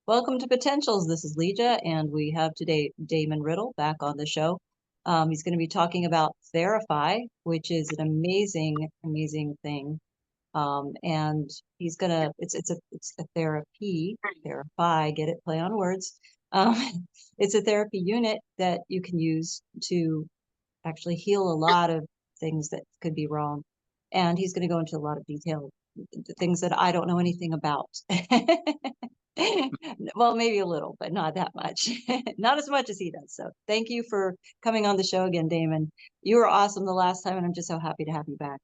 Welcome to Potentials. This is Lígia, and we have today Damon Riddle back on the show. He's going to be talking about Therify, which is an amazing thing. And he's it's a therapy, Therify, get it, play on words. Um, it's a therapy unit that you can use to actually heal a lot of things that could be wrong. And he's going to go into a lot of detail, things that I don't know anything about. Well, maybe a little, but not that much. Not as much as he does. So thank you for coming on the show again, Damon. You were awesome the last time, and I'm just so happy to have you back.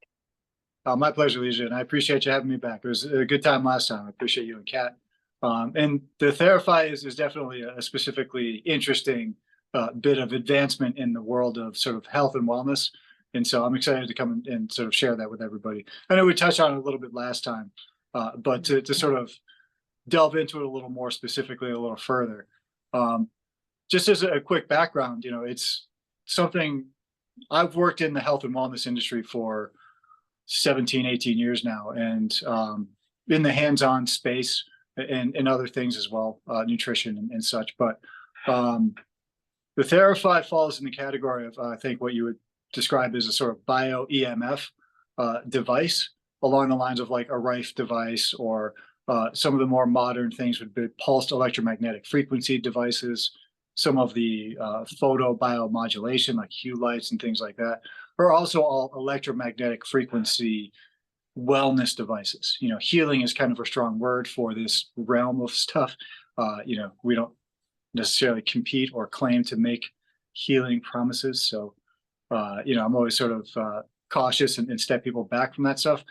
My pleasure, Lígia, and I appreciate you having me back. It was a good time last time. I appreciate you and Kat. And the Therify is definitely a specifically interesting bit of advancement in the world of sort of health and wellness. And so I'm excited to come and sort of share that with everybody. I know we touched on it a little bit last time, but to sort of delve into it a little more specifically, a little further. Just as a quick background, it's something I've worked in the health and wellness industry for 17, 18 years now, and in the hands-on space and other things as well, nutrition and such. But the Therify falls in the category of, I think, what you would describe as a sort of bio-EMF device, along the lines of like a Rife device, or some of the more modern things would be pulsed electromagnetic frequency devices, some of the photo biomodulation like hue lights and things like that, are also all electromagnetic frequency wellness devices. Healing is kind of a strong word for this realm of stuff. We don't necessarily compete or claim to make healing promises. So, I'm always sort of cautious and step people back from that stuff.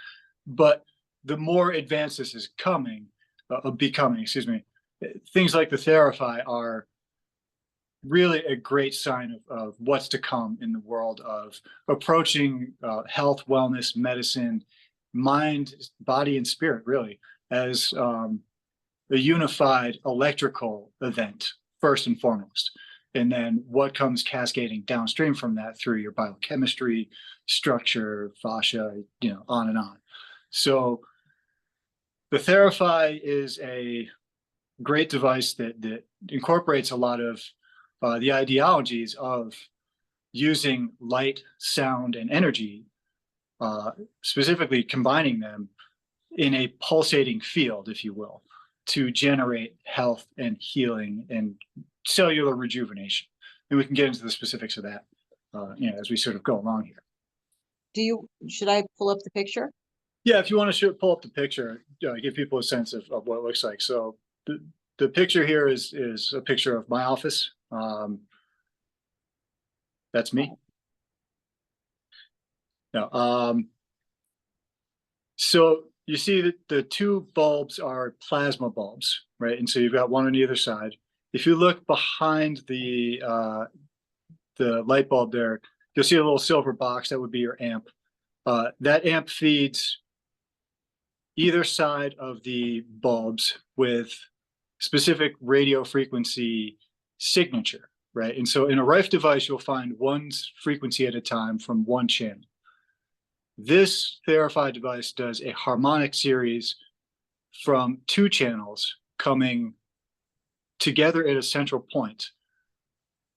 But the more advanced this is becoming, things like the Therify are really a great sign of what's to come in the world of approaching health, wellness, medicine, mind, body, and spirit, really, as a unified electrical event, first and foremost. And then what comes cascading downstream from that through your biochemistry, structure, fascia, on and on. So the Therify is a great device that incorporates a lot of the ideologies of using light, sound, and energy, specifically combining them in a pulsating field, if you will, to generate health and healing and cellular rejuvenation. And we can get into the specifics of that, as we sort of go along here. Should I pull up the picture? Yeah, if you want to pull up the picture, give people a sense of what it looks like. So the picture here is a picture of my office. That's me. Now, so you see that the two bulbs are plasma bulbs, right? And so you've got one on either side. If you look behind the light bulb there, you'll see a little silver box. That would be your amp. That amp feeds either side of the bulbs with specific radio frequency signature, right? And so in a Rife device, you'll find one frequency at a time from one channel. This Therify device does a harmonic series from two channels coming together at a central point,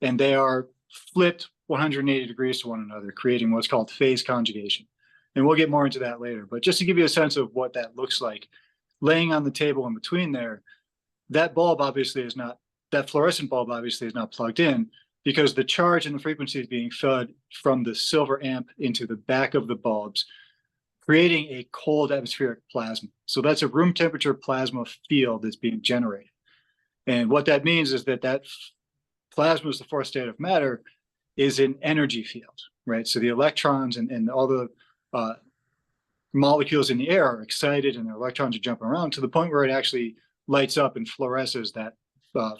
and they are flipped 180 degrees to one another, creating what's called phase conjugation. And we'll get more into that later. But just to give you a sense of what that looks like, laying on the table in between there, that fluorescent bulb obviously is not plugged in, because the charge and the frequency is being fed from the silver amp into the back of the bulbs, creating a cold atmospheric plasma. So that's a room temperature plasma field that's being generated. And what that means is that plasma is the fourth state of matter, is an energy field, right? So the electrons and all the molecules in the air are excited, and the electrons are jumping around to the point where it actually lights up and fluoresces that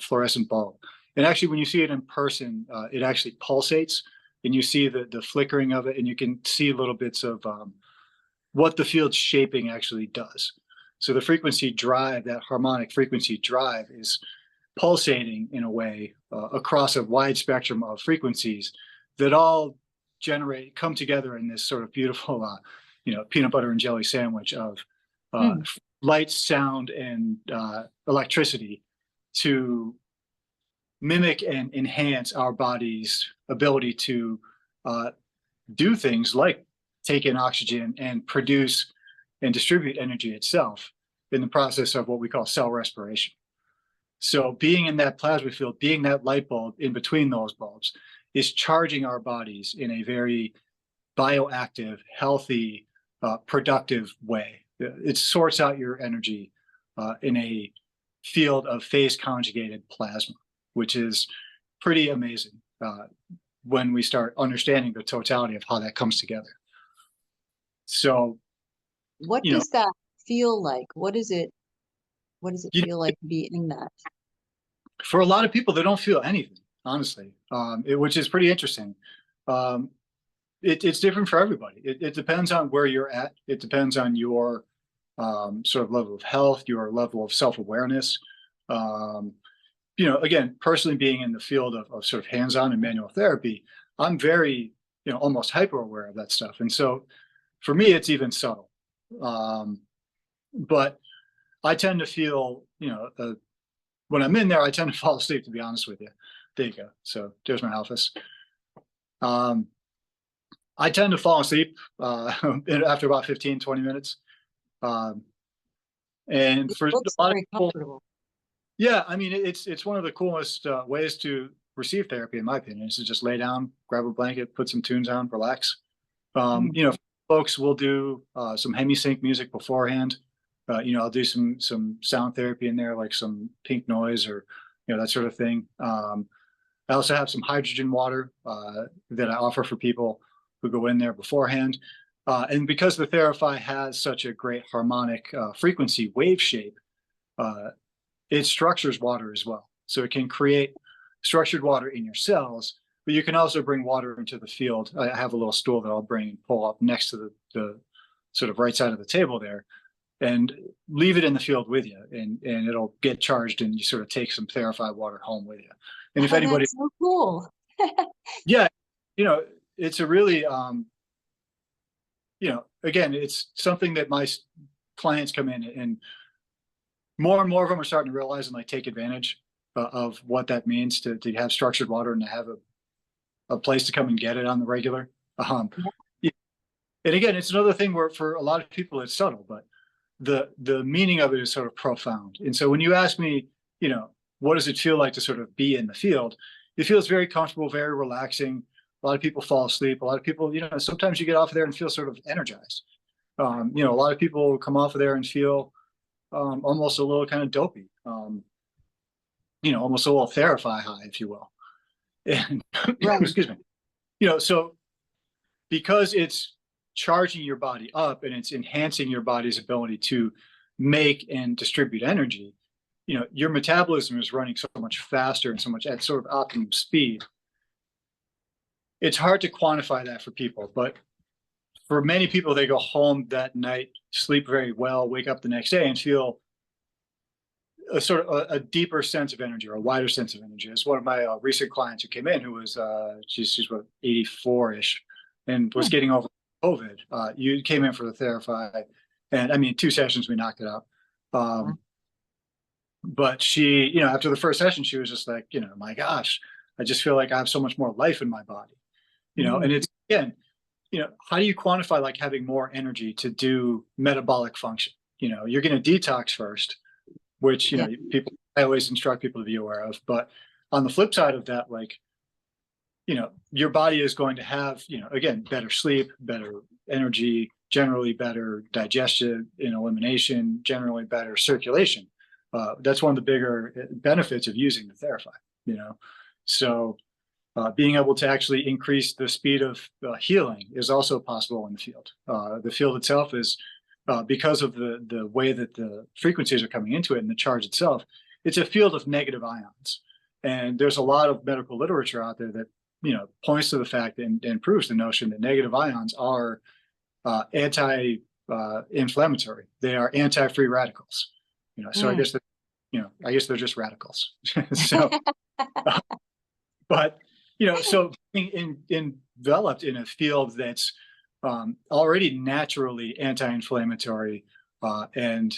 fluorescent bulb. And actually, when you see it in person, it actually pulsates, and you see the flickering of it, and you can see little bits of what the field shaping actually does. So the frequency drive, that harmonic frequency drive, is pulsating in a way across a wide spectrum of frequencies that all come together in this sort of beautiful, peanut butter and jelly sandwich of light, sound, and electricity to mimic and enhance our body's ability to do things like take in oxygen and produce and distribute energy itself in the process of what we call cell respiration. So being in that plasma field, being that light bulb in between those bulbs, is charging our bodies in a very bioactive, healthy, productive way. It sorts out your energy in a field of phase conjugated plasma, which is pretty amazing when we start understanding the totality of how that comes together. So, what does that feel like? What does it feel like to be in that? For a lot of people, they don't feel anything, honestly, which is pretty interesting. It's different for everybody. It depends on where you're at. It depends on your sort of level of health, your level of self-awareness. Again, personally being in the field of sort of hands-on and manual therapy, I'm very, almost hyper aware of that stuff. And so for me, it's even subtle. But I tend to feel, when I'm in there, I tend to fall asleep, to be honest with you. There you go. So there's my office. I tend to fall asleep after about 15, 20 minutes. And for a lot of people, yeah, I mean, it's one of the coolest ways to receive therapy, in my opinion, is to just lay down, grab a blanket, put some tunes on, relax. Folks will do some hemi-sync music beforehand. I'll do some sound therapy in there, like some pink noise or, that sort of thing. I also have some hydrogen water that I offer for people who go in there beforehand. And because the Therify has such a great harmonic frequency wave shape, it structures water as well. So it can create structured water in your cells, but you can also bring water into the field. I have a little stool that I'll bring and pull up next to the sort of right side of the table there, and leave it in the field with you, and it'll get charged, and you sort of take some Therify water home with you. And if anybody, that's so cool. Yeah, it's a really, again, it's something that my clients come in, and more and more of them are starting to realize and like take advantage of what that means to have structured water and to have a place to come and get it on the regular. And again, it's another thing where for a lot of people it's subtle, but the meaning of it is sort of profound. And so when you ask me, what does it feel like to sort of be in the field? It feels very comfortable, very relaxing. A lot of people fall asleep. A lot of people, sometimes you get off of there and feel sort of energized. A lot of people come off of there and feel almost a little kind of dopey, almost a little Therify high, if you will. And right. Excuse me. So because it's charging your body up and it's enhancing your body's ability to make and distribute energy, your metabolism is running so much faster and so much at sort of optimum speed. It's hard to quantify that for people, but for many people, they go home that night, sleep very well, wake up the next day and feel a sort of a deeper sense of energy or a wider sense of energy. It's one of my recent clients who came in who was, she's what, 84-ish and was getting over COVID. You came in for the Therify, and I mean, 2 sessions, we knocked it out. But she, after the first session, she was just like, my gosh, I just feel like I have so much more life in my body, and it's, again, how do you quantify like having more energy to do metabolic function? You're going to detox first, which, I always instruct people to be aware of. But on the flip side of that, like, your body is going to have, again, better sleep, better energy, generally better digestion and elimination, generally better circulation. That's one of the bigger benefits of using the Therify, So being able to actually increase the speed of healing is also possible in the field. The field itself is, because of the way that the frequencies are coming into it and the charge itself, it's a field of negative ions. And there's a lot of medical literature out there that, points to the fact and proves the notion that negative ions are anti-inflammatory. They are anti-free radicals. So I guess they're just radicals. So, but so being enveloped in a field that's already naturally anti-inflammatory and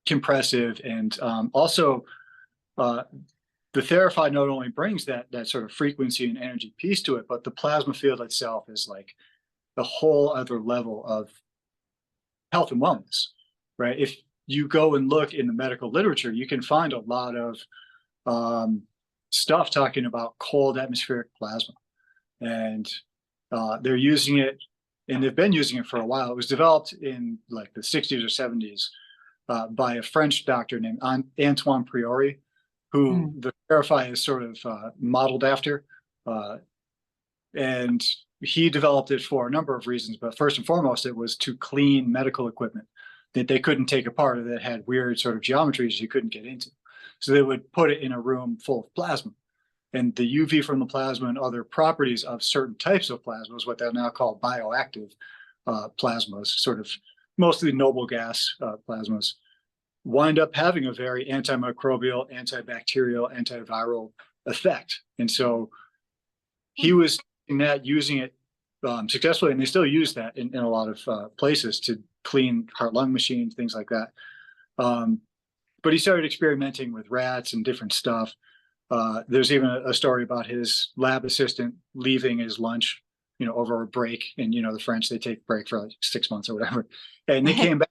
compressive, and also the Therify not only brings that sort of frequency and energy piece to it, but the plasma field itself is like a whole other level of health and wellness, right? If you go and look in the medical literature, you can find a lot of stuff talking about cold atmospheric plasma, and they're using it, and they've been using it for a while. It was developed in like the 60s or 70s by a French doctor named Antoine Priori, who the Therify is sort of modeled after. And he developed it for a number of reasons, but first and foremost, it was to clean medical equipment that they couldn't take apart or that had weird sort of geometries you couldn't get into. So they would put it in a room full of plasma. And the UV from the plasma and other properties of certain types of plasmas, what they're now called bioactive plasmas, sort of mostly noble gas plasmas, wind up having a very antimicrobial, antibacterial, antiviral effect. And so he was using it successfully, and they still use that in a lot of places to clean heart-lung machines, things like that. But he started experimenting with rats and different stuff. There's even a story about his lab assistant leaving his lunch, over a break. And, the French, they take a break for like 6 months or whatever. And they came back,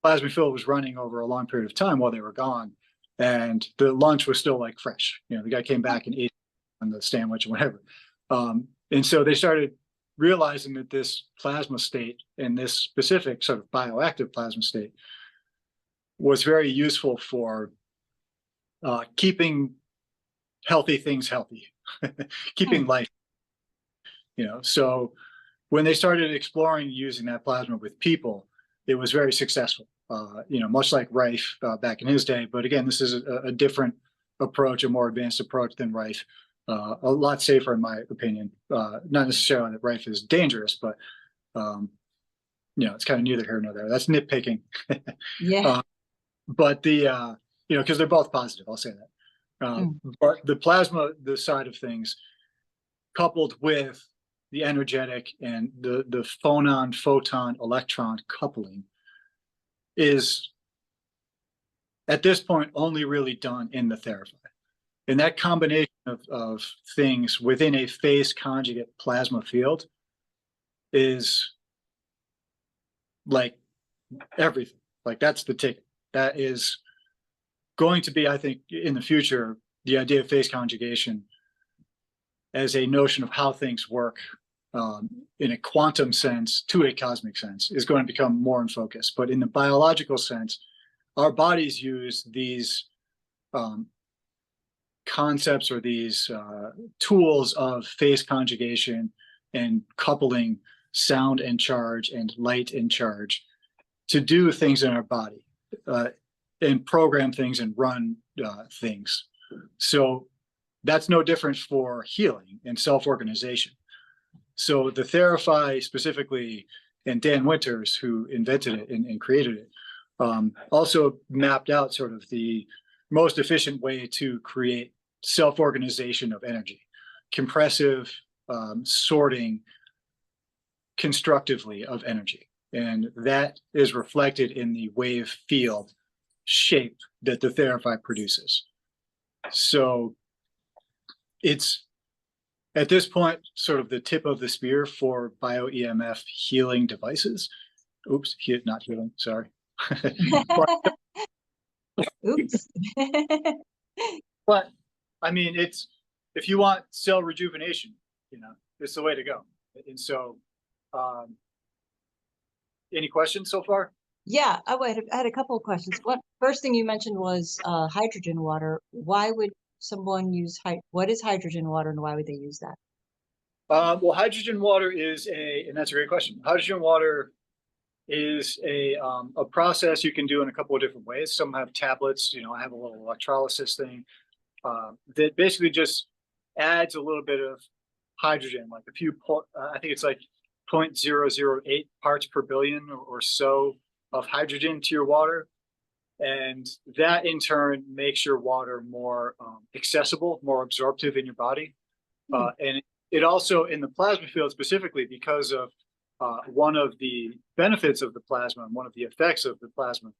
plasma field was running over a long period of time while they were gone. And the lunch was still like fresh. The guy came back and ate on the sandwich or whatever. And so they started realizing that this plasma state and this specific sort of bioactive plasma state was very useful for keeping healthy things healthy, keeping life, So when they started exploring using that plasma with people, it was very successful, much like Rife back in his day. But again, this is a different approach, a more advanced approach than Rife. A lot safer, in my opinion. Not necessarily that Rife is dangerous, but it's kind of neither here nor there. That's nitpicking. Yeah. But because they're both positive, I'll say that. But the plasma, the side of things, coupled with the energetic and the photon electron coupling, is at this point only really done in the Therify. And that combination of things within a phase conjugate plasma field is like everything. Like that's the ticket. That is going to be, I think, in the future, the idea of phase conjugation as a notion of how things work in a quantum sense to a cosmic sense is going to become more in focus. But in the biological sense, our bodies use these concepts or these tools of phase conjugation and coupling sound and charge and light and charge to do things in our body and program things and run things. So that's no different for healing and self-organization. So the Therify specifically, and Dan Winters, who invented it and created it, also mapped out sort of the most efficient way to create self-organization of energy, compressive sorting constructively of energy. And that is reflected in the wave field shape that the Therify produces. So it's, at this point, sort of the tip of the spear for bio-EMF healing devices. Oops, not healing, sorry. Oops. But I mean, it's, if you want cell rejuvenation, it's the way to go. And so, any questions so far? Yeah, I had a couple of questions. First thing you mentioned was hydrogen water. Why would someone use what is hydrogen water, and why would they use that? Well, hydrogen water is and that's a great question. Hydrogen water is a process you can do in a couple of different ways. Some have tablets, I have a little electrolysis thing that basically just adds a little bit of hydrogen, like a few, I think it's like 0.008 parts per billion or so of hydrogen to your water. And that in turn makes your water more accessible, more absorptive in your body. And it also, in the plasma field specifically, because of one of the benefits of the plasma and one of the effects of the plasma,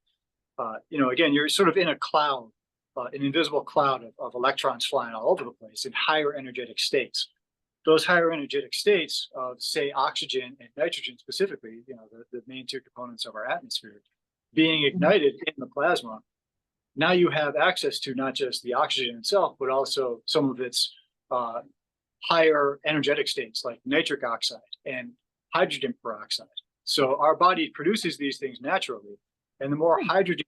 again, you're sort of in a cloud an invisible cloud of electrons flying all over the place in higher energetic states. Those higher energetic states of, say, oxygen and nitrogen specifically, the main two components of our atmosphere, being ignited in the plasma, now you have access to not just the oxygen itself, but also some of its higher energetic states like nitric oxide and hydrogen peroxide. So our body produces these things naturally, and the more hydrogen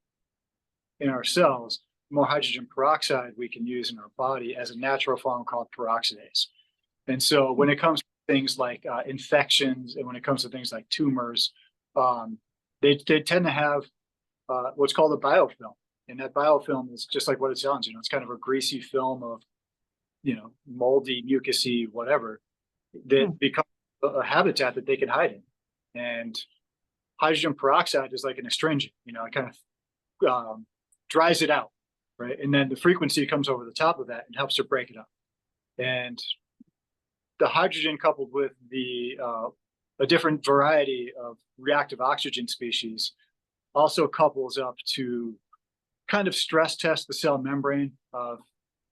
in our cells, the more hydrogen peroxide we can use in our body as a natural form called peroxidase. And so when it comes to things like infections, and when it comes to things like tumors, they tend to have what's called a biofilm. And that biofilm is just like what it sounds, it's kind of a greasy film of, moldy, mucousy, whatever, that becomes a habitat that they can hide in. And hydrogen peroxide is like an astringent, it kind of dries it out, right? And then the frequency comes over the top of that and helps to break it up. And the hydrogen coupled with a different variety of reactive oxygen species also couples up to kind of stress test the cell membrane of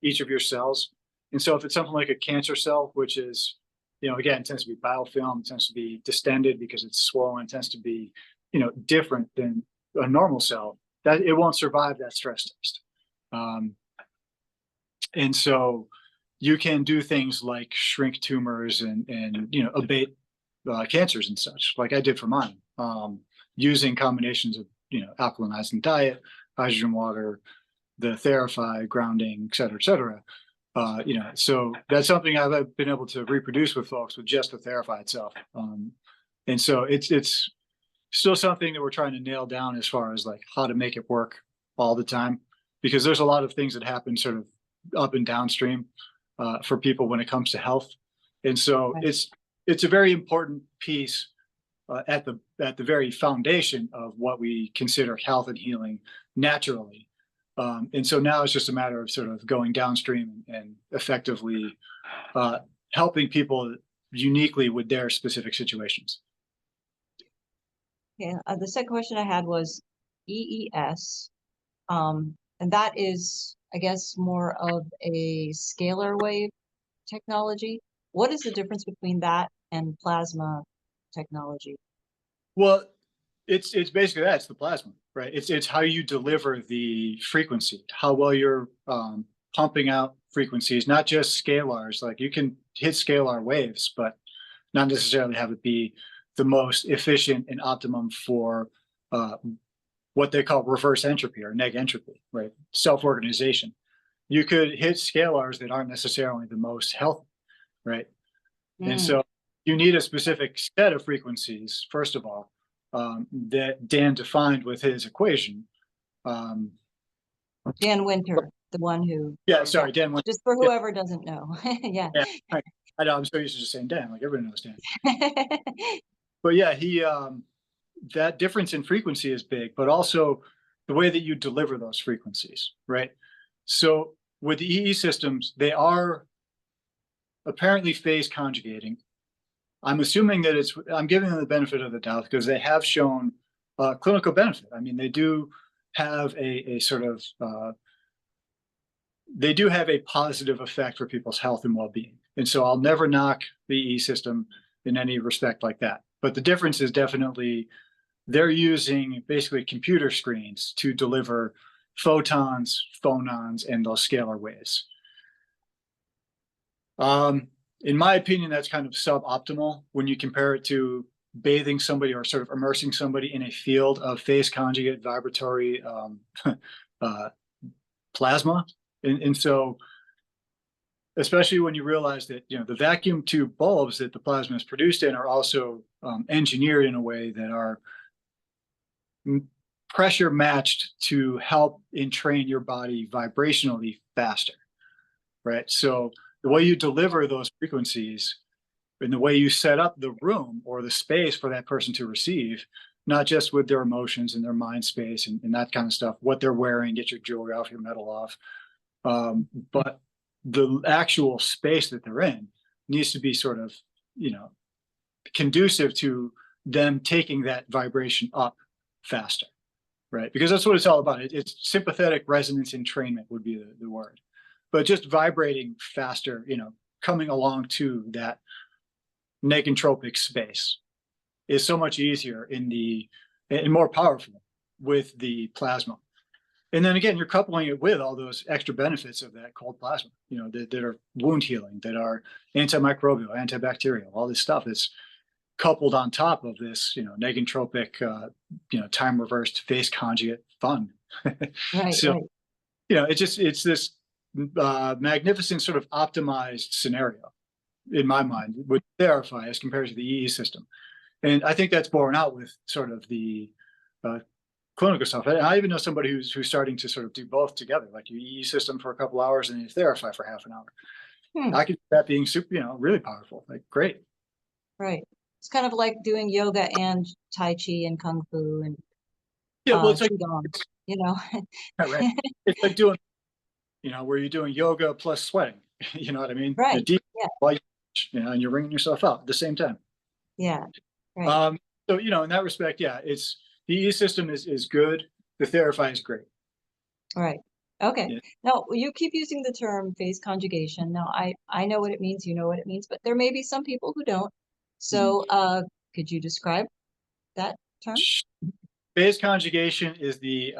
each of your cells. And so if it's something like a cancer cell, which is, again, tends to be biofilm, tends to be distended because it's swollen, tends to be, different than a normal cell, that it won't survive that stress test. And so you can do things like shrink tumors and abate cancers and such, like I did for mine, using combinations of, alkalinizing diet, hydrogen water, the Therify, grounding, et cetera, et cetera. So that's something I've been able to reproduce with folks with just the Therify itself. And so it's still something that we're trying to nail down as far as like how to make it work all the time, because there's a lot of things that happen sort of up and downstream for people when it comes to health. And so it's a very important piece at the very foundation of what we consider health and healing naturally. And so now it's just a matter of sort of going downstream and effectively helping people uniquely with their specific situations. Yeah, the second question I had was EES, and that is, I guess, more of a scalar wave technology. What is the difference between that and plasma technology? Well, it's basically that. It's the plasma, right? It's how you deliver the frequency, how well you're pumping out frequencies, not just scalars. Like you can hit scalar waves, but not necessarily have it be the most efficient and optimum for what they call reverse entropy or neg entropy, right? Self-organization. You could hit scalars that aren't necessarily the most healthy, right? And so you need a specific set of frequencies, first of all, that Dan defined with his equation. Dan Winter, the one who. Yeah, sorry, Dan Winter. Just for whoever doesn't know. Yeah. Right. I know, I'm so used to just saying Dan, like everybody knows Dan. But yeah, he that difference in frequency is big, but also the way that you deliver those frequencies, right? So with the EE systems, they are apparently phase conjugating. I'm assuming that I'm giving them the benefit of the doubt because they have shown clinical benefit. I mean, they do have a sort of, they do have a positive effect for people's health and well-being. And so I'll never knock the EE system in any respect like that. But the difference is definitely they're using basically computer screens to deliver photons, phonons, and those scalar waves. In my opinion, that's kind of suboptimal when you compare it to bathing somebody or sort of immersing somebody in a field of phase conjugate vibratory plasma. And so, especially when you realize that, the vacuum tube bulbs that the plasma is produced in are also engineered in a way that are pressure matched to help entrain your body vibrationally faster, right? So the way you deliver those frequencies and the way you set up the room or the space for that person to receive, not just with their emotions and their mind space and that kind of stuff, what they're wearing, get your jewelry off, your metal off, but the actual space that they're in needs to be sort of, conducive to them taking that vibration up faster. right? Because that's what it's all about. It's sympathetic resonance entrainment would be the word, but just vibrating faster, coming along to that negentropic space is so much easier and more powerful with the plasma. And then again, you're coupling it with all those extra benefits of that cold plasma, that are wound healing, that are antimicrobial, antibacterial, all this stuff is coupled on top of this, negentropic, time reversed phase conjugate fun. Right, So, right. it's this magnificent sort of optimized scenario in my mind with Therify as compared to the EE system. And I think that's borne out with sort of the clinical stuff. I even know somebody who's starting to sort of do both together, like your EE system for a couple hours and you Therify for half an hour. I could see that being super, really powerful. Like, great. Right. It's kind of like doing yoga and Tai Chi and Kung Fu and Yeah, well, it's like, Qigong, right. It's like doing, where you're doing yoga plus sweating. You know what I mean? Right. Yeah. While and you're wringing yourself out at the same time. Yeah. Right. So, in that respect, yeah, it's the EE system is good. The Therify is great. Right. Okay. Yeah. Now, you keep using the term phase conjugation. Now, I know what it means, you know what it means, but there may be some people who don't. So, could you describe that term? Phase conjugation is the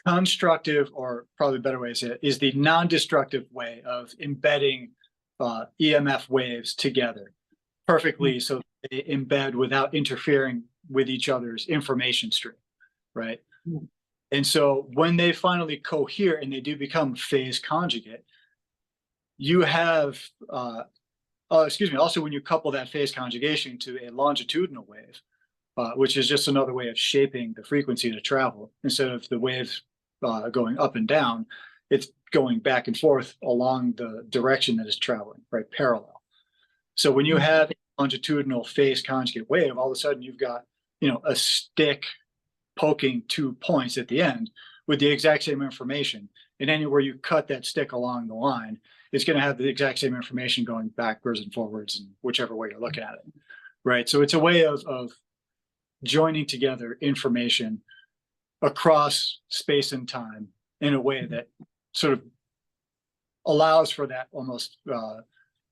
constructive, or probably a better way to say it, is the non-destructive way of embedding EMF waves together perfectly, so they embed without interfering with each other's information stream, right? And so when they finally cohere and they do become phase conjugate, you have, also when you couple that phase conjugation to a longitudinal wave, which is just another way of shaping the frequency to travel. Instead of the waves going up and down, it's going back and forth along the direction that it's traveling, right? Parallel. So when you have a longitudinal phase conjugate wave, all of a sudden you've got, a stick poking 2 points at the end with the exact same information. And anywhere you cut that stick along the line, it's going to have the exact same information going backwards and forwards and whichever way you're looking at it, right? So it's a way of joining together information across space and time in a way that sort of allows for that almost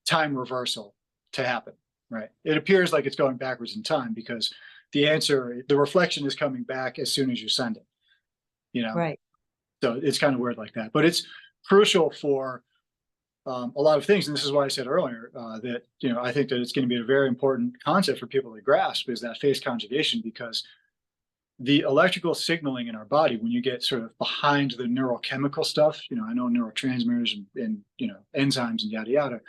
time reversal to happen, right? It appears like it's going backwards in time because the reflection is coming back as soon as you send it, Right. So it's kind of weird like that, but it's crucial for a lot of things. And this is why I said earlier that, I think that it's going to be a very important concept for people to grasp is that phase conjugation, because the electrical signaling in our body, when you get sort of behind the neurochemical stuff, I know neurotransmitters and enzymes and yada, yada,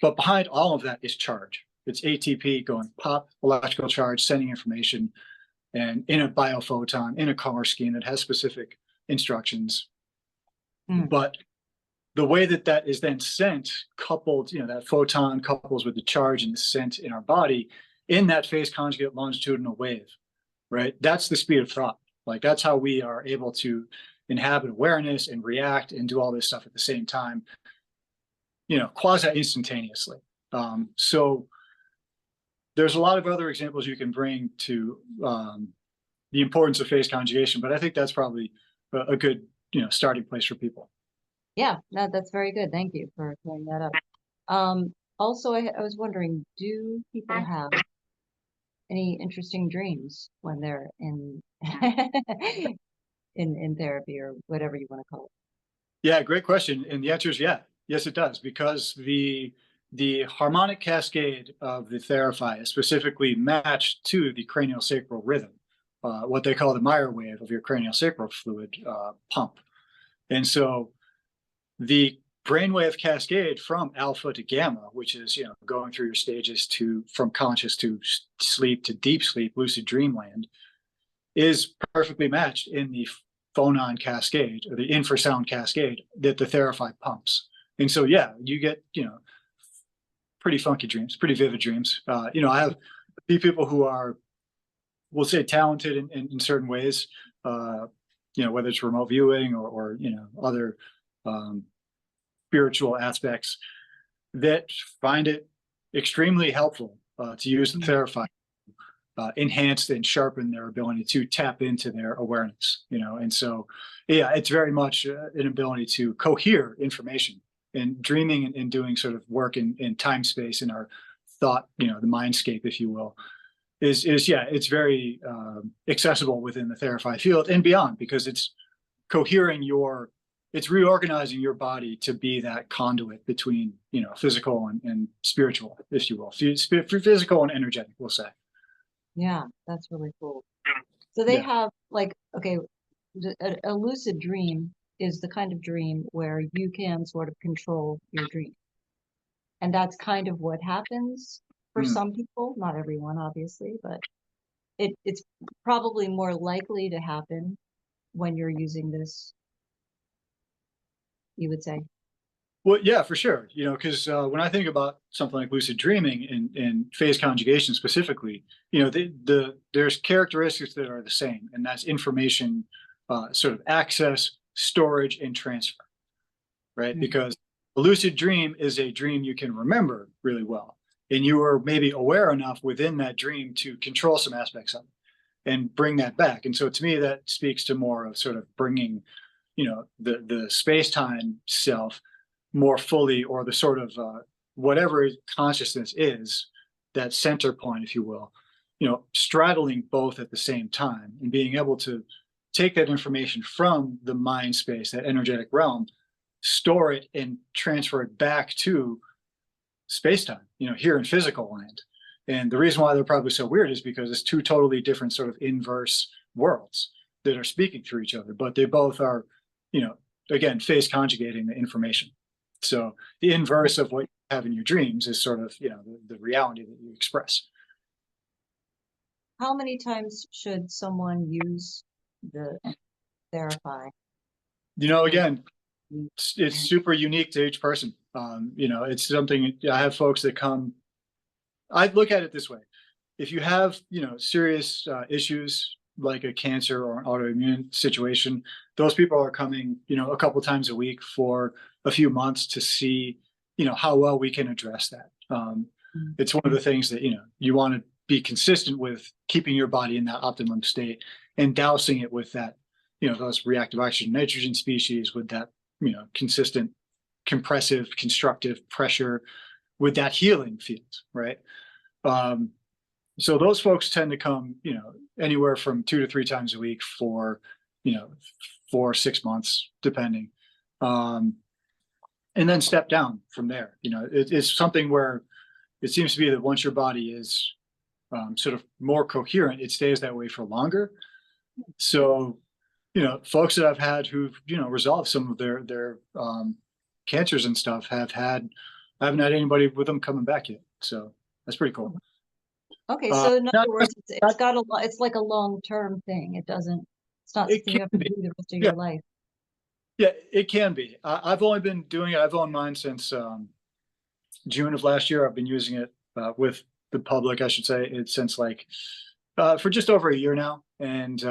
but behind all of that is charge. It's ATP going pop, electrical charge, sending information, and in a biophoton, in a color scheme that has specific instructions. But the way that is then sent, coupled, that photon couples with the charge and is sent in our body in that phase conjugate longitudinal wave, right? That's the speed of thought. Like, that's how we are able to inhabit awareness and react and do all this stuff at the same time, quasi instantaneously. So there's a lot of other examples you can bring to the importance of phase conjugation, but I think that's probably a good, starting place for people. Yeah, no, that's very good. Thank you for clearing that up. Also, I was wondering, do people have any interesting dreams when they're in in therapy or whatever you want to call it? Yeah, great question. And the answer is yeah. Yes, it does, because the harmonic cascade of the Therify is specifically matched to the craniosacral rhythm, what they call the Meyer wave of your craniosacral fluid pump. And so the brainwave cascade from alpha to gamma, which is, going through your stages from conscious to sleep to deep sleep, lucid dreamland, is perfectly matched in the phonon cascade or the infrasound cascade that the Therify pumps. And so, yeah, you get, pretty funky dreams, pretty vivid dreams. I have a few people who are, we'll say, talented in certain ways, whether it's remote viewing or other spiritual aspects, that find it extremely helpful to use the Therify enhanced and sharpened their ability to tap into their awareness, and so, yeah, it's very much an ability to cohere information, and dreaming and doing sort of work in time space in our thought, the mindscape, if you will, is yeah, it's very accessible within the Therify field and beyond, because it's it's reorganizing your body to be that conduit between, physical and spiritual, if you will, physical and energetic, we'll say. Yeah, that's really cool. So they Yeah. have like, okay, a lucid dream is the kind of dream where you can sort of control your dream. And that's kind of what happens for Mm. some people, not everyone, obviously, but it's probably more likely to happen when you're using this, you would say. Well, yeah, for sure. Because when I think about something like lucid dreaming and phase conjugation specifically, there's characteristics that are the same, and that's information, sort of access, storage, and transfer, right? Mhm. Because a lucid dream is a dream you can remember really well, and you are maybe aware enough within that dream to control some aspects of it and bring that back. And so, to me, that speaks to more of sort of bringing, the space time self more fully, or the sort of whatever consciousness is, that center point, if you will, straddling both at the same time, and being able to take that information from the mind space, that energetic realm, store it and transfer it back to space time, here in physical land. And the reason why they're probably so weird is because it's two totally different sort of inverse worlds that are speaking through each other, but they both are, again, phase conjugating the information. So the inverse of what you have in your dreams is sort of, the reality that you express. How many times should someone use the Therify? Again, it's super unique to each person. It's something, I have folks that come, I look at it this way. If you have, serious issues like a cancer or an autoimmune situation, those people are coming, a couple times a week for a few months to see, how well we can address that. It's one of the things that, you want to be consistent with, keeping your body in that optimum state and dousing it with that, those reactive oxygen nitrogen species, with that, consistent compressive, constructive pressure, with that healing field, right? So those folks tend to come, anywhere from 2 to 3 times a week for, 4 or 6 months, depending. And then step down from there. It's something where it seems to be that once your body is sort of more coherent, it stays that way for longer. So, folks that I've had who've, resolved some of their cancers and stuff I haven't had anybody with them coming back yet. So that's pretty cool. Okay, so in other words, it's got it's like a long-term thing. It's not something you have to do the rest of your life. Yeah, it can be. I've only been doing it. I've owned mine since June of last year. I've been using it with the public, I should say, since for just over a year now. And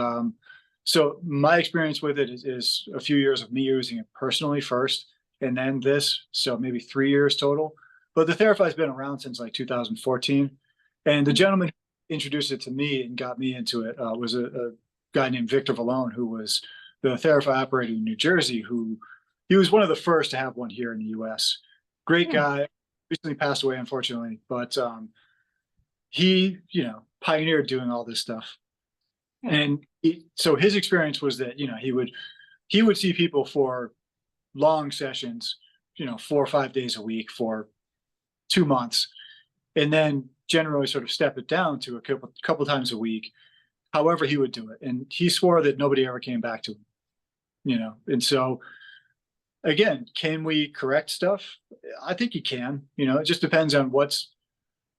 so my experience with it is a few years of me using it personally first, and then this, so maybe 3 years total. But the Therify's been around since 2014. And the gentleman who introduced it to me and got me into it was a guy named Victor Vallone, who was the Therify operator in New Jersey, he was one of the first to have one here in the US. Great guy, recently passed away, unfortunately, but he, pioneered doing all this stuff. And so his experience was that, he would see people for long sessions, 4 or 5 days a week for 2 months, and then generally sort of step it down to a couple times a week, however he would do it. And he swore that nobody ever came back to him, and so, again, can we correct stuff? I think you can. It just depends on what's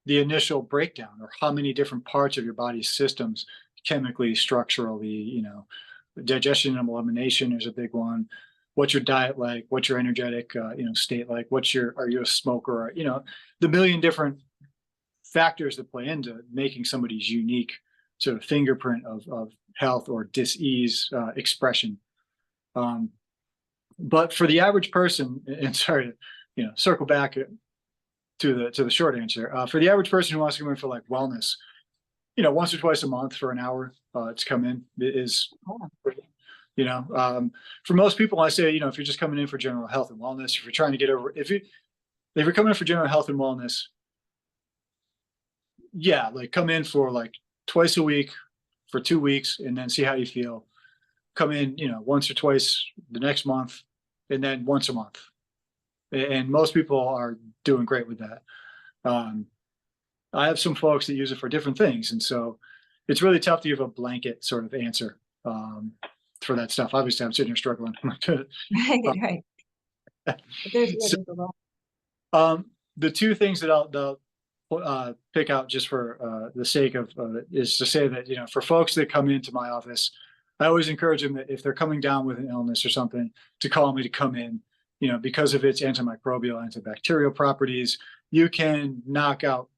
the initial breakdown, or how many different parts of your body's systems, chemically, structurally, digestion and elimination is a big one. What's your diet like? What's your energetic, state like? Are you a smoker? The million different factors that play into making somebody's unique sort of fingerprint of health or dis-ease expression. But for the average person, and sorry to, circle back to the short answer, for the average person who wants to come in for wellness, once or twice a month for an hour to come in is, you know, for most people, I say, if you're just coming in for general health and wellness, if you're trying to get over, if you're coming in for general health and wellness, yeah, like come in for like twice a week for 2 weeks and then see how you feel. Come in, once or twice the next month and then once a month. And most people are doing great with that. I have some folks that use it for different things. And so it's really tough to give a blanket sort of answer for that stuff. Obviously, I'm sitting here struggling. Right. There's So, a lot. the two things that I'll pick out just for the sake of is to say that, for folks that come into my office, I always encourage them that if they're coming down with an illness or something, to call me to come in, because of its antimicrobial, antibacterial properties, you can knock out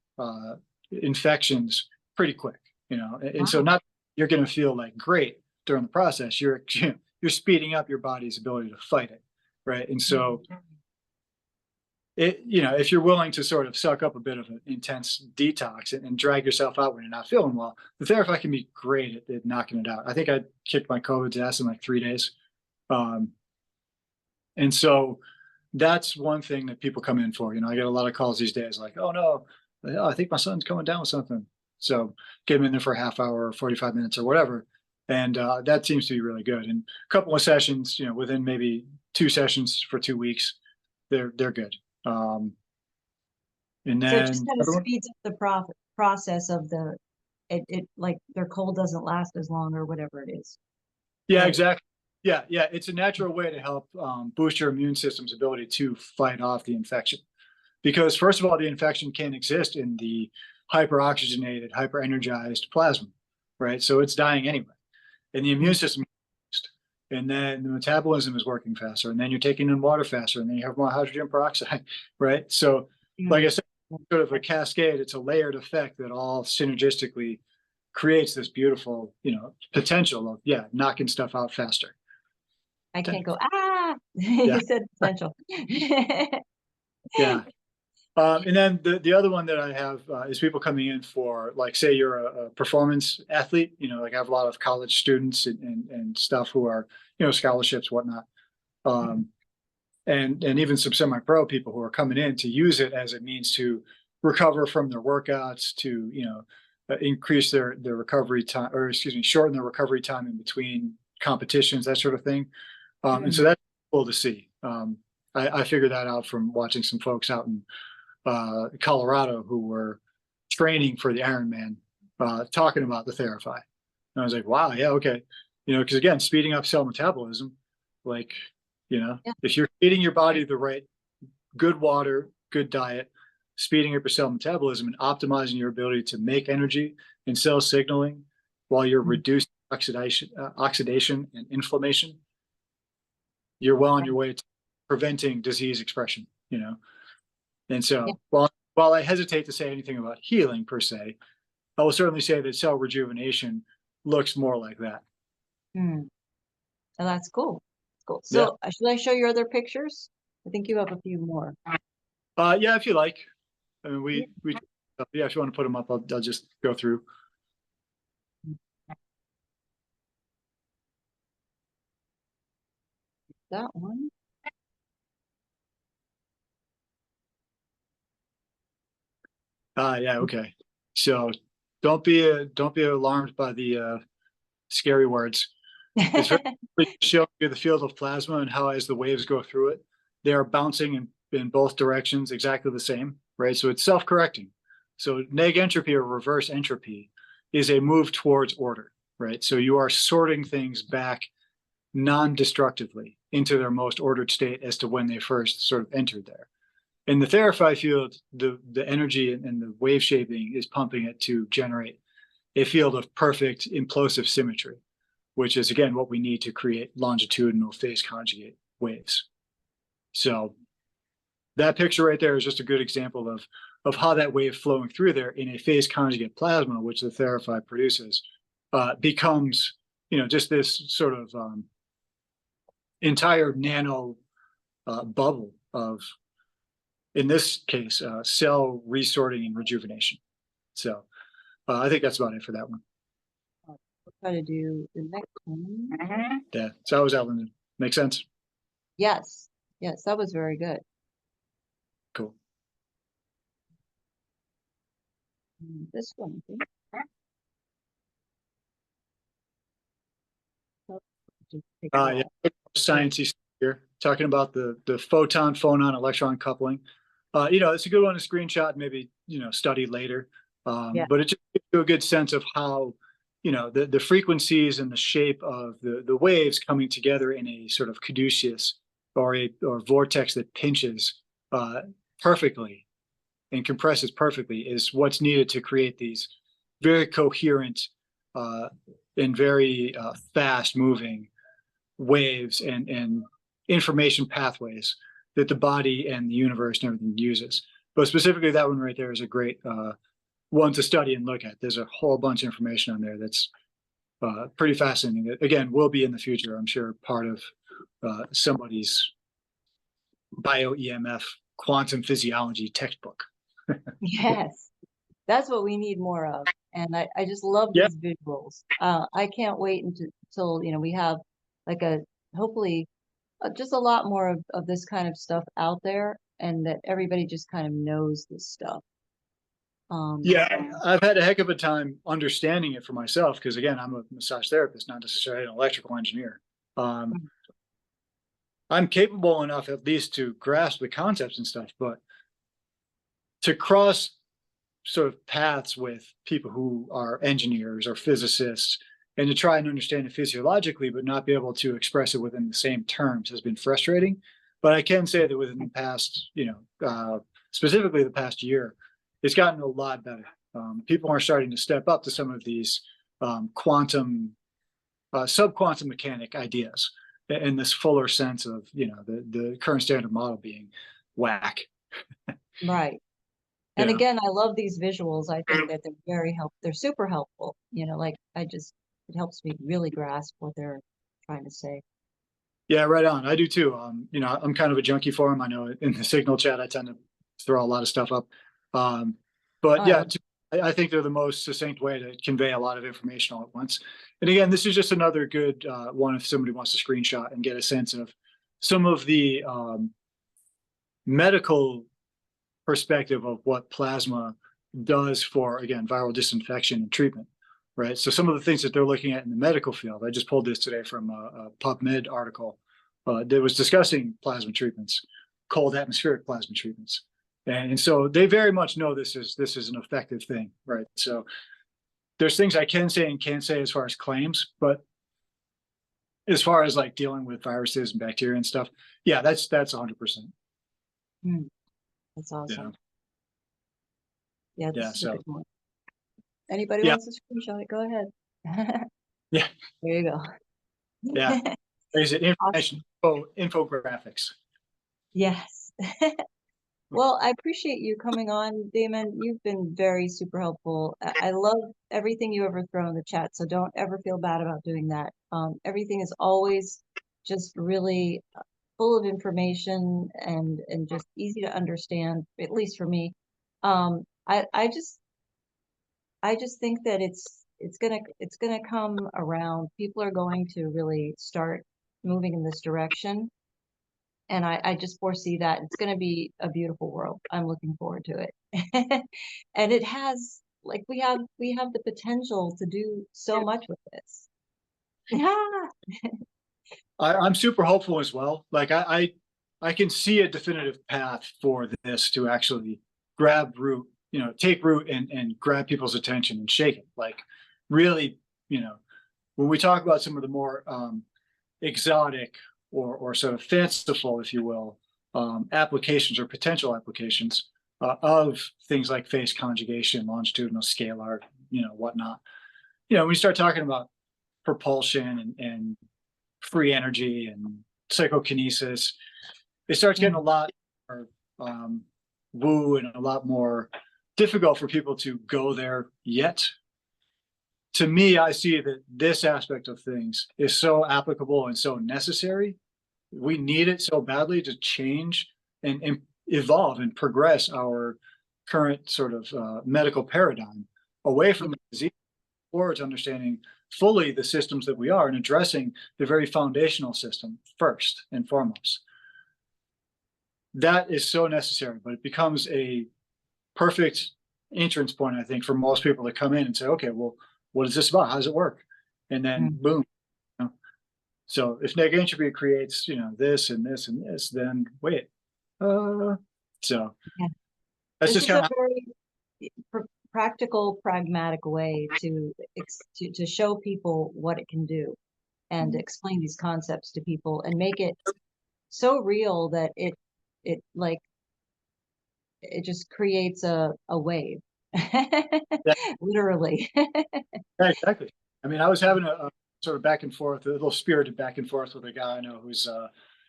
infections pretty quick, and so not you're going to feel like great during the process. You're speeding up your body's ability to fight it, right? And so if you're willing to sort of suck up a bit of an intense detox and drag yourself out when you're not feeling well, the Therify can be great at knocking it out. I think I kicked my COVID's ass in like 3 days. And so that's one thing that people come in for. I get a lot of calls these days like, oh no, I think my son's coming down with something. So get him in there for a half hour or 45 minutes or whatever. And that seems to be really good. And a couple of sessions, within maybe 2 sessions for 2 weeks, they're good. And then so it just kind of speeds up the process of it like their cold doesn't last as long or whatever it is. Yeah, right? exactly. Yeah. It's a natural way to help boost your immune system's ability to fight off the infection. Because first of all, the infection can exist in the hyperoxygenated, hyperenergized plasma, right? So it's dying anyway. And the immune system, and then the metabolism is working faster, and then you're taking in water faster, and then you have more hydrogen peroxide, right? So, like I said, sort of a cascade, it's a layered effect that all synergistically creates this beautiful, potential of, knocking stuff out faster. I can't go, you said potential. Yeah. And then the other one that I have is people coming in for, like, say you're a performance athlete, like I have a lot of college students and stuff who are, scholarships, whatnot. And even some semi-pro people who are coming in to use it as a means to recover from their workouts, to, increase their recovery time, or shorten their recovery time in between competitions, that sort of thing. And so that's cool to see. I figured that out from watching some folks out in Colorado who were training for the Ironman, talking about the Therify. And I was like, wow, yeah, okay. Because again, speeding up cell metabolism, like, if you're feeding your body the right, good water, good diet, speeding up your cell metabolism and optimizing your ability to make energy and cell signaling while you're reducing oxidation and inflammation, you're well on your way to preventing disease expression, And so while I hesitate to say anything about healing per se, I will certainly say that cell rejuvenation looks more like that. Oh, that's cool. Cool. So should I show your other pictures? I think you have a few more. Yeah, if you like. I mean, if you want to put them up, I'll just go through. That one. Yeah, okay. So don't be alarmed by the scary words. It's very showing you the field of plasma and how, as the waves go through it, they are bouncing in both directions exactly the same, right? So it's self-correcting. So neg entropy or reverse entropy is a move towards order, right? So you are sorting things back non-destructively into their most ordered state as to when they first sort of entered there. In the Therify field, the energy and the wave shaping is pumping it to generate a field of perfect implosive symmetry, which is, again, what we need to create longitudinal phase conjugate waves. So that picture right there is just a good example of how that wave flowing through there in a phase conjugate plasma, which the Therify produces, becomes, just this sort of entire nano bubble of, in this case, cell resorting and rejuvenation. So I think that's about it for that one. We'll try to do the next one. Yeah, so that was that one. Make sense? Yes, yes, that was very good. Cool. This one, I think. Oh, just take a Yeah, while. sciencey stuff here, talking about the photon electron coupling. It's a good one to screenshot and maybe study later. Yeah. But it just gives you a good sense of how the frequencies and the shape of the waves coming together in a sort of caduceus or vortex that pinches perfectly and compresses perfectly is what's needed to create these very coherent and very fast moving waves and information pathways that the body and the universe and everything uses. But specifically that one right there is a great one to study and look at. There's a whole bunch of information on there that's pretty fascinating. That, again, will be in the future, I'm sure, part of somebody's bio-EMF quantum physiology textbook. Yes, that's what we need more of. And I just love Yep. these visuals. I can't wait until we have like hopefully just a lot more of this kind of stuff out there, and that everybody just kind of knows this stuff. Yeah, I've had a heck of a time understanding it for myself because, again, I'm a massage therapist, not necessarily an electrical engineer. I'm capable enough at least to grasp the concepts and stuff, but to cross sort of paths with people who are engineers or physicists and to try and understand it physiologically, but not be able to express it within the same terms has been frustrating. But I can say that within the past, specifically the past year, it's gotten a lot better. People are starting to step up to some of these quantum, sub-quantum mechanic ideas in this fuller sense of, the current standard model being whack. Right. And Yeah. again, I love these visuals. I think that they're very helpful. They're super helpful. It helps me really grasp what they're trying to say. Yeah, right on. I do too. I'm kind of a junkie for them. I know in the Signal chat, I tend to throw a lot of stuff up. But yeah, I think they're the most succinct way to convey a lot of information all at once. And again, this is just another good one if somebody wants to screenshot and get a sense of some of the medical perspective of what plasma does for, again, viral disinfection and treatment, right? So some of the things that they're looking at in the medical field, I just pulled this today from a PubMed article that was discussing plasma treatments, cold atmospheric plasma treatments. And so they very much know this is an effective thing, right? So there's things I can say and can't say as far as claims, but as far as like dealing with viruses and bacteria and stuff, yeah, that's 100%. That's awesome. Yeah, this is a so good one. Anybody wants to screenshot it, go ahead. Yeah. There you go. Yeah. There's information, infographics. Yes. Well, I appreciate you coming on, Damon. You've been very super helpful. I love everything you ever throw in the chat, so don't ever feel bad about doing that. Everything is always just really full of information and just easy to understand, at least for me. I just think that it's gonna come around. People are going to really start moving in this direction. And I just foresee that it's going to be a beautiful world. I'm looking forward to it. And it has, like, we have the potential to do so much with this. I'm super hopeful as well. Like I can see a definitive path for this to actually grab root, take root and grab people's attention and shake it. Like really, when we talk about some of the more exotic or sort of fanciful, if you will, applications or potential applications of things like phase conjugation, longitudinal scalar, whatnot. When we start talking about propulsion and free energy and psychokinesis, it starts getting a lot more woo and a lot more difficult for people to go there yet. To me, I see that this aspect of things is so applicable and so necessary. We need it so badly to change and evolve and progress our current sort of medical paradigm away from the disease towards understanding fully the systems that we are and addressing the very foundational system first and foremost. That is so necessary, but it becomes a perfect entrance point, I think, for most people to come in and say, okay, well, what is this about? How does it work? And then boom. You know? So if negative entropy creates, this and this and this, then wait. So Yeah. that's This just is a kind of very practical, pragmatic way to show people what it can do and explain these concepts to people and make it so real that it just creates a wave. Literally. yeah, exactly. I mean, I was having a sort of back and forth, a little spirited back and forth with a guy I know who's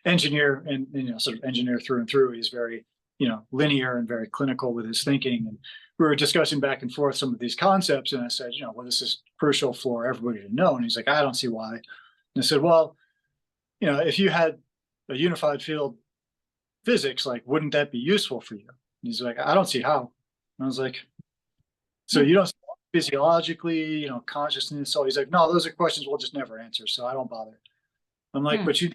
engineer and sort of engineer through and through. He's very linear and very clinical with his thinking, and we were discussing back and forth some of these concepts. And I said, well, this is crucial for everybody to know. And he's like, I don't see why. And I said, well, if you had a unified field physics, like, wouldn't that be useful for you? And he's like, I don't see how. And I was like, so you don't physiologically, consciousness. So he's like, no, those are questions we'll just never answer. So I don't bother. I'm like, but so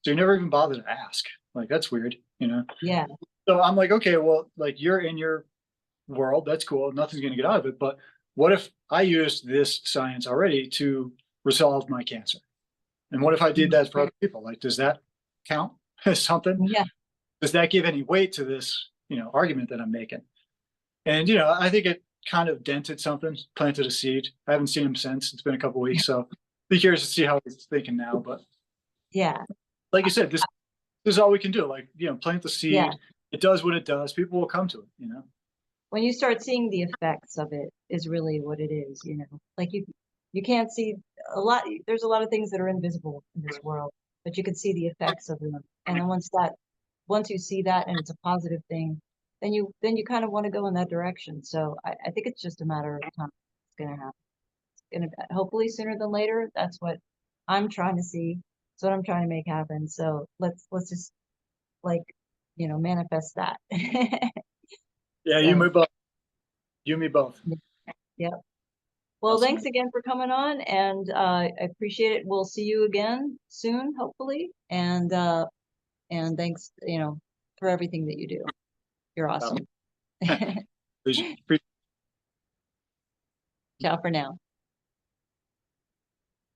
you never even bother to ask. Like, that's weird, Yeah. So I'm like, okay, well, like, you're in your world. That's cool. Nothing's going to get out of it. But what if I used this science already to resolve my cancer? And what if I did that for other people? Like, does that count as something? Yeah. Does that give any weight to this, argument that I'm making? And, I think it kind of dented something, planted a seed. I haven't seen him since. It's been a couple of weeks. So be curious to see how he's thinking now. But yeah, like you said, this is all we can do. Like, plant the seed. Yeah. It does what it does. People will come to it, When you start seeing the effects of it is really what it is, like you can't see there's a lot of things that are invisible in this world, but you can see the effects of them. And then once you see that and it's a positive thing, then you kind of want to go in that direction. So I think it's just a matter of time. It's going to happen. It's going to hopefully sooner than later. That's what I'm trying to see. That's what I'm trying to make happen. So let's just manifest that. Yeah, So, you me both. You me both. Yep. Well, Awesome. thanks again for coming on, and I appreciate it. We'll see you again soon, hopefully. And thanks, for everything that you do. You're awesome. Appreciate Ciao for now.